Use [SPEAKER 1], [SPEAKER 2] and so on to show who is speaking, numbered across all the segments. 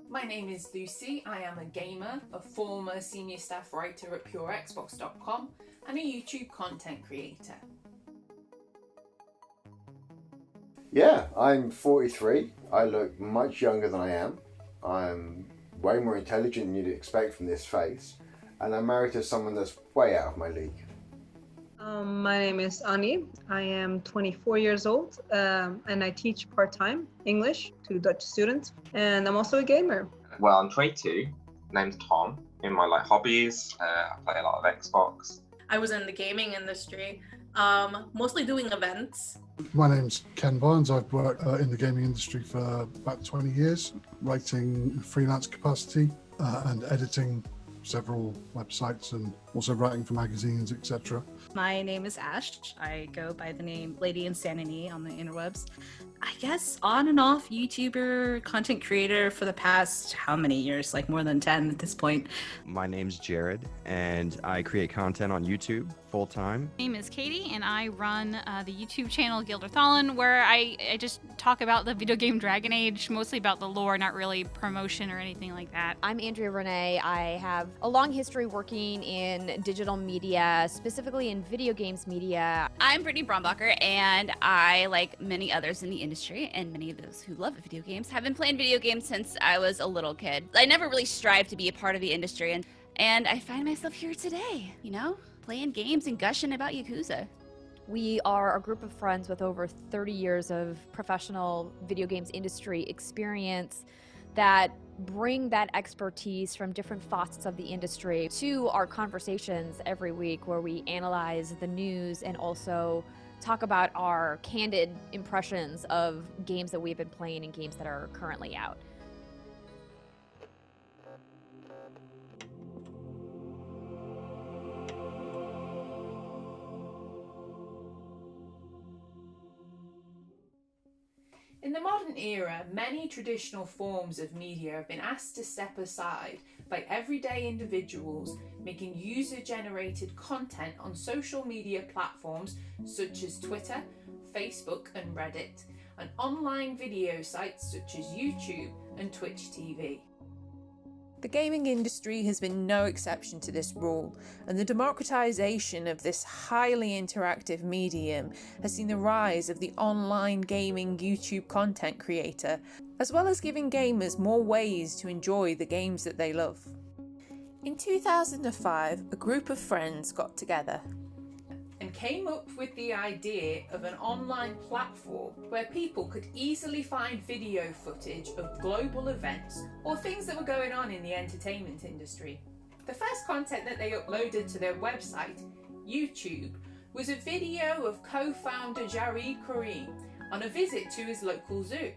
[SPEAKER 1] My name is Lucie. I am a gamer, a former senior staff writer at purexbox.com, and a YouTube content creator.
[SPEAKER 2] Yeah, I'm 43. I look much younger than I am. I'm way more intelligent than you'd expect from this face. And I'm married to someone that's way out of my league.
[SPEAKER 3] My name is Annie. I am 24 years old and I teach part-time English to Dutch students. And I'm also a gamer.
[SPEAKER 4] Well, I'm 22. Name's Tom. In my hobbies, I play a lot of Xbox.
[SPEAKER 5] I was in the gaming industry, mostly doing events.
[SPEAKER 6] My name's Ken Barnes. I've worked in the gaming industry for about 20 years, writing freelance capacity and editing several websites and also writing for magazines, etc.
[SPEAKER 7] My name is Ash. I go by the name Lady Insanity on the interwebs. I guess on and off YouTuber, content creator for the past how many years? Like more than 10 at this point.
[SPEAKER 8] My name's Jared and I create content on YouTube full-time.
[SPEAKER 9] My name is Katie and I run the YouTube channel Gilderthallen, where I just talk about the video game Dragon Age, mostly about the lore, not really promotion or anything like that.
[SPEAKER 10] I'm Andrea Renee. I have a long history working in digital media, specifically in video games media.
[SPEAKER 11] I'm Brittany Brombacher, and I, like many others in the industry and many of those who love video games, have been playing video games since I was a little kid. I never really strived to be a part of the industry, and I find myself here today, playing games and gushing about Yakuza.
[SPEAKER 10] We are a group of friends with over 30 years of professional video games industry experience that bring that expertise from different facets of the industry to our conversations every week, where we analyze the news and also talk about our candid impressions of games that we've been playing and games that are currently out.
[SPEAKER 1] In the modern era, many traditional forms of media have been asked to step aside by everyday individuals making user-generated content on social media platforms such as Twitter, Facebook and Reddit, and online video sites such as YouTube and Twitch TV. The gaming industry has been no exception to this rule, and the democratization of this highly interactive medium has seen the rise of the online gaming YouTube content creator, as well as giving gamers more ways to enjoy the games that they love. In 2005, a group of friends got together and came up with the idea of an online platform where people could easily find video footage of global events or things that were going on in the entertainment industry. The first content that they uploaded to their website, YouTube, was a video of co-founder Jareed Karim on a visit to his local zoo.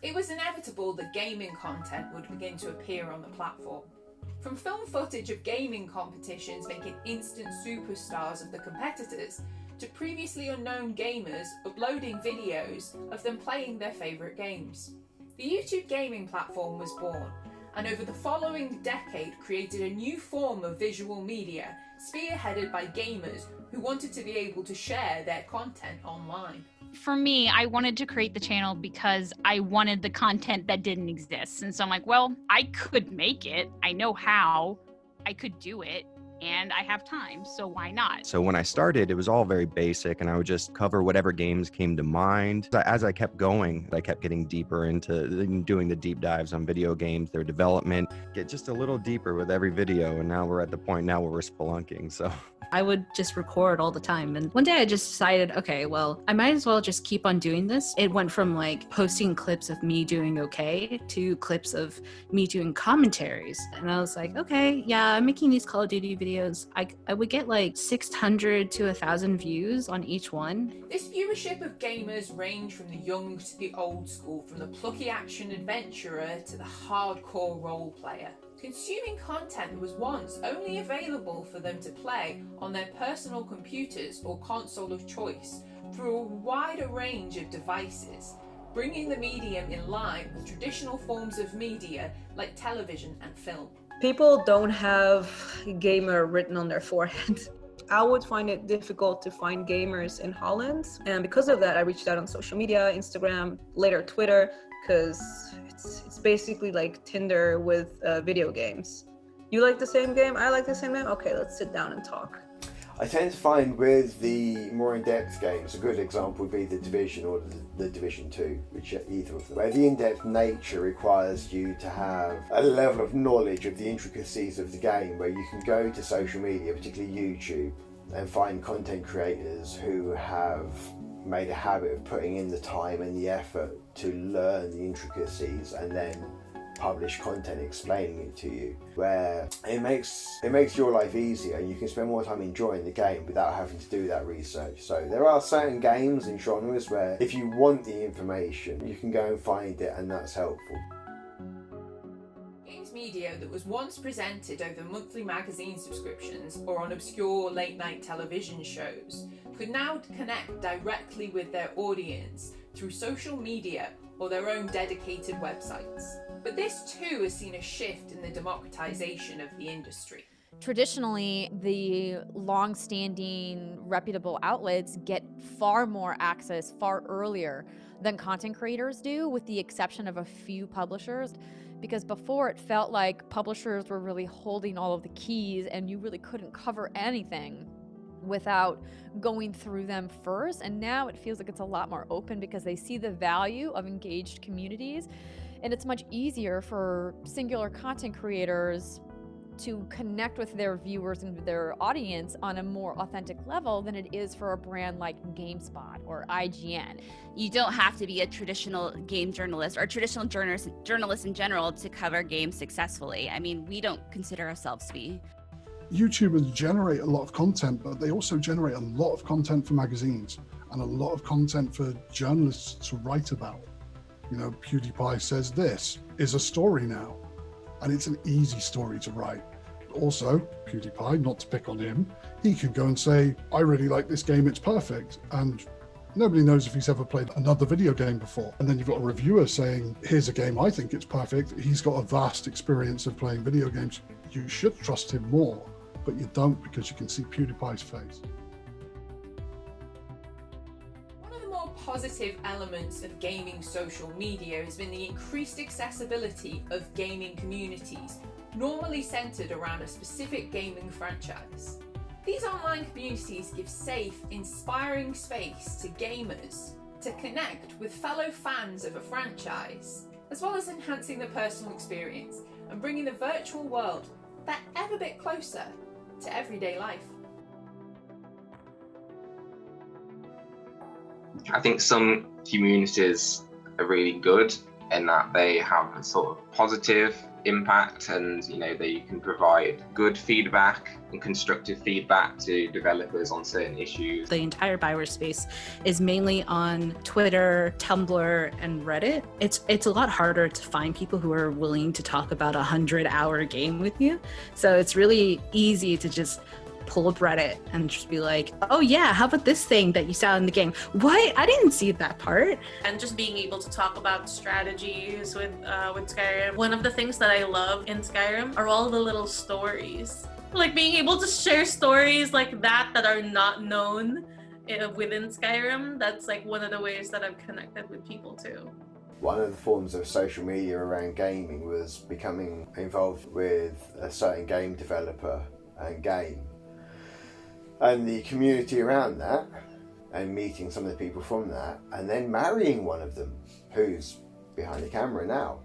[SPEAKER 1] It was inevitable that gaming content would begin to appear on the platform. From film footage of gaming competitions making instant superstars of the competitors, to previously unknown gamers uploading videos of them playing their favourite games. The YouTube gaming platform was born, and over the following decade created a new form of visual media, spearheaded by gamers who wanted to be able to share their content online.
[SPEAKER 9] For me, I wanted to create the channel because I wanted the content that didn't exist. And so I'm like, well, I could make it. I know how. I could do it. And I have time, so why not?
[SPEAKER 8] So when I started, it was all very basic and I would just cover whatever games came to mind. As I kept going, I kept getting deeper into doing the deep dives on video games, their development, get just a little deeper with every video. And now we're at the point now where we're spelunking, so.
[SPEAKER 7] I would just record all the time. And one day I just decided, okay, well, I might as well just keep on doing this. It went from like posting clips of me doing okay to clips of me doing commentaries. And I was like, okay, yeah, I'm making these Call of Duty videos. I would get like 600 to 1,000 views on each one.
[SPEAKER 1] This viewership of gamers range from the young to the old school, from the plucky action adventurer to the hardcore role player. Consuming content that was once only available for them to play on their personal computers or console of choice through a wider range of devices, bringing the medium in line with traditional forms of media like television and film.
[SPEAKER 3] People don't have gamer written on their forehead. I would find it difficult to find gamers in Holland, and because of that I reached out on social media, Instagram, later Twitter, because It's basically like Tinder with video games. You like the same game, I like the same game, okay, let's sit down and talk.
[SPEAKER 2] I tend to find with the more in-depth games, a good example would be the Division or the Division 2, which are either of them, where the in-depth nature requires you to have a level of knowledge of the intricacies of the game, where you can go to social media, particularly YouTube, and find content creators who have made a habit of putting in the time and the effort to learn the intricacies and then publish content explaining it to you, where it makes your life easier and you can spend more time enjoying the game without having to do that research. So there are certain games and genres where if you want the information you can go and find it, and that's helpful.
[SPEAKER 1] Games media that was once presented over monthly magazine subscriptions or on obscure late night television shows could now connect directly with their audience through social media or their own dedicated websites. But this too has seen a shift in the democratization of the industry.
[SPEAKER 10] Traditionally, the long-standing reputable outlets get far more access far earlier than content creators do, with the exception of a few publishers. Because before it felt like publishers were really holding all of the keys and you really couldn't cover anything without going through them first. And now it feels like it's a lot more open because they see the value of engaged communities. And it's much easier for singular content creators to connect with their viewers and their audience on a more authentic level than it is for a brand like GameSpot or IGN.
[SPEAKER 11] You don't have to be a traditional game journalist or a traditional journalist in general to cover games successfully. I mean, we don't consider ourselves to be.
[SPEAKER 6] YouTubers generate a lot of content, but they also generate a lot of content for magazines and a lot of content for journalists to write about. You know, PewDiePie says this is a story now, and it's an easy story to write. Also, PewDiePie, not to pick on him, he can go and say, I really like this game, it's perfect. And nobody knows if he's ever played another video game before. And then you've got a reviewer saying, here's a game, I think it's perfect. He's got a vast experience of playing video games. You should trust him more, but you don't because you can see PewDiePie's face.
[SPEAKER 1] Positive elements of gaming social media has been the increased accessibility of gaming communities, normally centered around a specific gaming franchise. These online communities give safe, inspiring space to gamers to connect with fellow fans of a franchise, as well as enhancing the personal experience and bringing the virtual world that ever bit closer to everyday life.
[SPEAKER 4] I think some communities are really good in that they have a sort of positive impact, and they can provide good feedback and constructive feedback to developers on certain issues.
[SPEAKER 7] The entire Bioware space is mainly on Twitter, Tumblr, and Reddit. It's a lot harder to find people who are willing to talk about a 100-hour game with you. So it's really easy to just pull up Reddit and just be like, oh yeah, how about this thing that you saw in the game? What? I didn't see that part.
[SPEAKER 5] And just being able to talk about strategies with Skyrim. One of the things that I love in Skyrim are all the little stories. Like being able to share stories like that are not known within Skyrim. That's like one of the ways that I've connected with people too.
[SPEAKER 2] One of the forms of social media around gaming was becoming involved with a certain game developer and game. And the community around that, and meeting some of the people from that, and then marrying one of them, who's behind the camera now.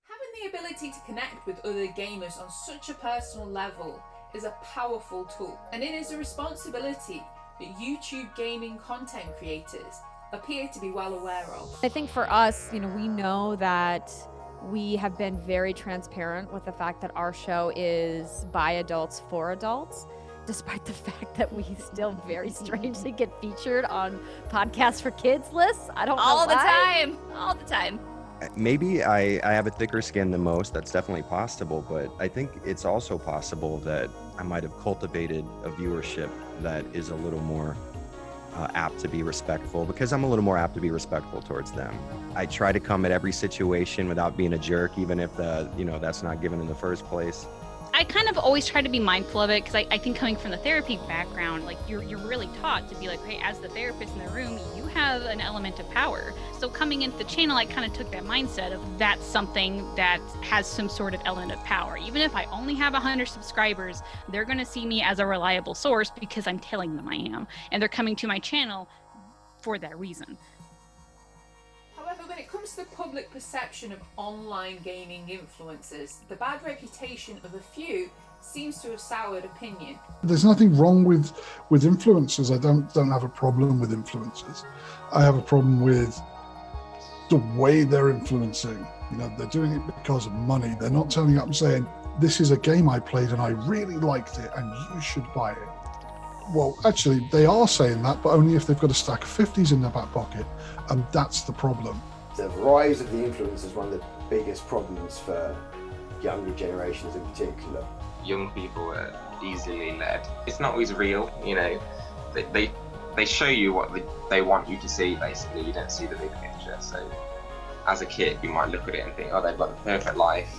[SPEAKER 1] Having the ability to connect with other gamers on such a personal level is a powerful tool, and it is a responsibility that YouTube gaming content creators appear to be well aware of.
[SPEAKER 10] I think for us, we know that we have been very transparent with the fact that our show is by adults for adults, despite the fact that we still very strangely get featured on podcasts for kids lists. I don't know why.
[SPEAKER 11] All the time.
[SPEAKER 8] Maybe I have a thicker skin than most. That's definitely possible, but I think it's also possible that I might have cultivated a viewership that is a little more apt to be respectful, because I'm a little more apt to be respectful towards them. I try to come at every situation without being a jerk, even if that's not given in the first place.
[SPEAKER 9] I kind of always try to be mindful of it because I think coming from the therapy background, like you're really taught to be like, hey, as the therapist in the room, you have an element of power. So coming into the channel, I kind of took that mindset of that's something that has some sort of element of power. Even if I only have 100 subscribers, they're going to see me as a reliable source because I'm telling them I am. And they're coming to my channel for that reason.
[SPEAKER 1] However, when it comes to the public perception of online gaming influencers, the bad reputation of a few seems to have soured opinion.
[SPEAKER 6] There's nothing wrong with influencers. I don't have a problem with influencers. I have a problem with the way they're influencing. You know, they're doing it because of money. They're not turning up and saying, this is a game I played and I really liked it and you should buy it. Well, actually, they are saying that, but only if they've got a stack of 50s in their back pocket, and that's the problem.
[SPEAKER 2] The rise of the influence is one of the biggest problems for younger generations in particular.
[SPEAKER 4] Young people are easily led. It's not always real, you know. They show you what they want you to see, basically. You don't see the big picture. So as a kid, you might look at it and think, oh, they've got the perfect life.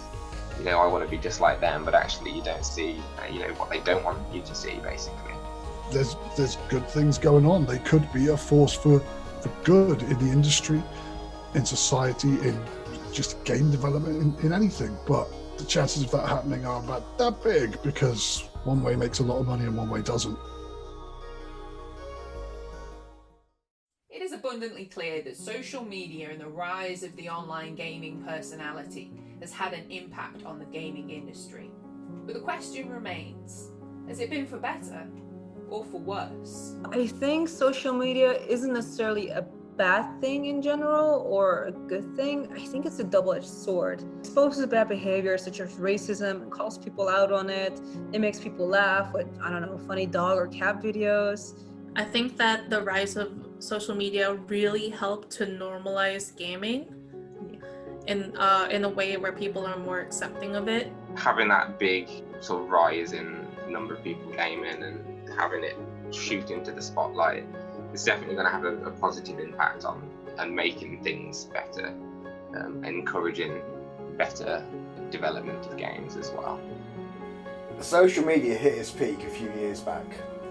[SPEAKER 4] You know, I want to be just like them, but actually you don't see, you know, what they don't want you to see, basically.
[SPEAKER 6] There's good things going on. They could be a force for good in the industry, in society, in just game development, in anything. But the chances of that happening are about that big because one way makes a lot of money and one way doesn't.
[SPEAKER 1] It is abundantly clear that social media and the rise of the online gaming personality has had an impact on the gaming industry. But the question remains, has it been for better or for worse?
[SPEAKER 3] I think social media isn't necessarily a bad thing in general or a good thing. I think it's a double-edged sword. It exposes bad behavior such as racism and calls people out on it. It makes people laugh with, I don't know, funny dog or cat videos.
[SPEAKER 5] I think that the rise of social media really helped to normalize gaming in a way where people are more accepting of it.
[SPEAKER 4] Having that big sort of rise in the number of people gaming and having it shoot into the spotlight is definitely going to have a positive impact on and making things better, encouraging better development of games as well.
[SPEAKER 2] Social media hit its peak a few years back.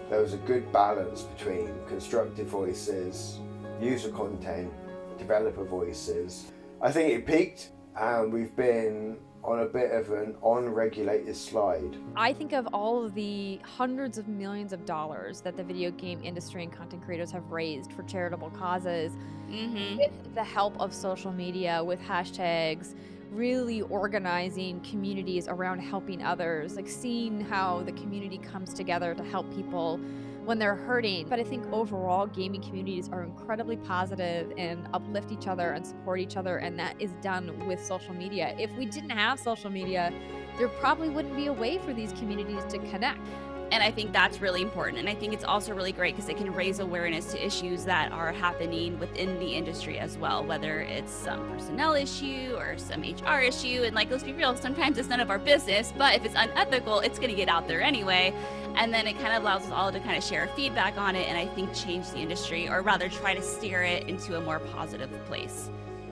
[SPEAKER 2] There was a good balance between constructive voices, user content, developer voices. I think it peaked and we've been on a bit of an unregulated slide.
[SPEAKER 10] I think of all of the hundreds of millions of dollars that the video game industry and content creators have raised for charitable causes with the help of social media, with hashtags, really organizing communities around helping others, like seeing how the community comes together to help people when they're hurting. But I think overall gaming communities are incredibly positive and uplift each other and support each other, and that is done with social media. If we didn't have social media, there probably wouldn't be a way for these communities to connect.
[SPEAKER 11] And I think that's really important. And I think it's also really great because it can raise awareness to issues that are happening within the industry as well, whether it's some personnel issue or some HR issue. And like, let's be real, sometimes it's none of our business, but if it's unethical, it's going to get out there anyway. And then it kind of allows us all to kind of share feedback on it and I think change the industry, or rather try to steer it into a more positive place.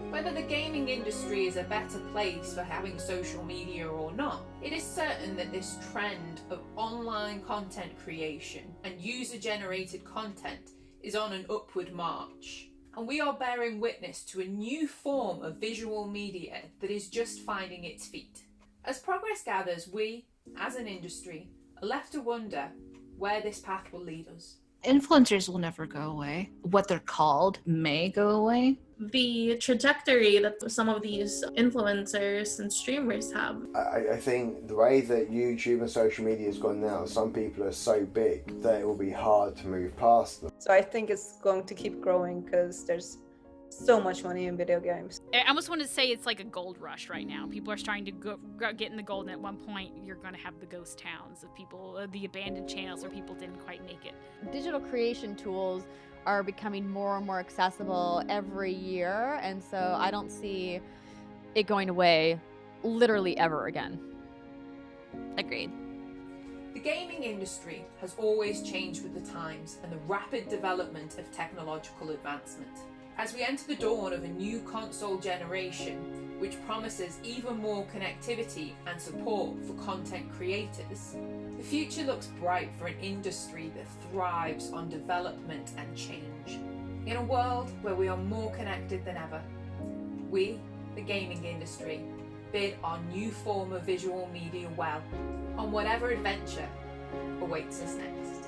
[SPEAKER 1] Whether the gaming industry is a better place for having social media or not, it is certain that this trend of online content creation and user-generated content is on an upward march. And we are bearing witness to a new form of visual media that is just finding its feet. As progress gathers, we, as an industry, are left to wonder where this path will lead us.
[SPEAKER 7] Influencers will never go away. What they're called may go away.
[SPEAKER 5] The trajectory that some of these influencers and streamers have.
[SPEAKER 2] I think the way that YouTube and social media has gone now, some people are so big that it will be hard to move past them.
[SPEAKER 3] So I think it's going to keep growing because there's so much money in video games.
[SPEAKER 9] I almost want to say it's like a gold rush right now. People are trying to get in the gold, and at one point you're going to have the ghost towns of people, the abandoned channels where people didn't quite make it.
[SPEAKER 10] Digital creation tools are becoming more and more accessible every year, and so I don't see it going away literally ever again.
[SPEAKER 11] Agreed.
[SPEAKER 1] The gaming industry has always changed with the times and the rapid development of technological advancement. As we enter the dawn of a new console generation, which promises even more connectivity and support for content creators, the future looks bright for an industry that thrives on development and change. In a world where we are more connected than ever, we, the gaming industry, bid our new form of visual media well on whatever adventure awaits us next.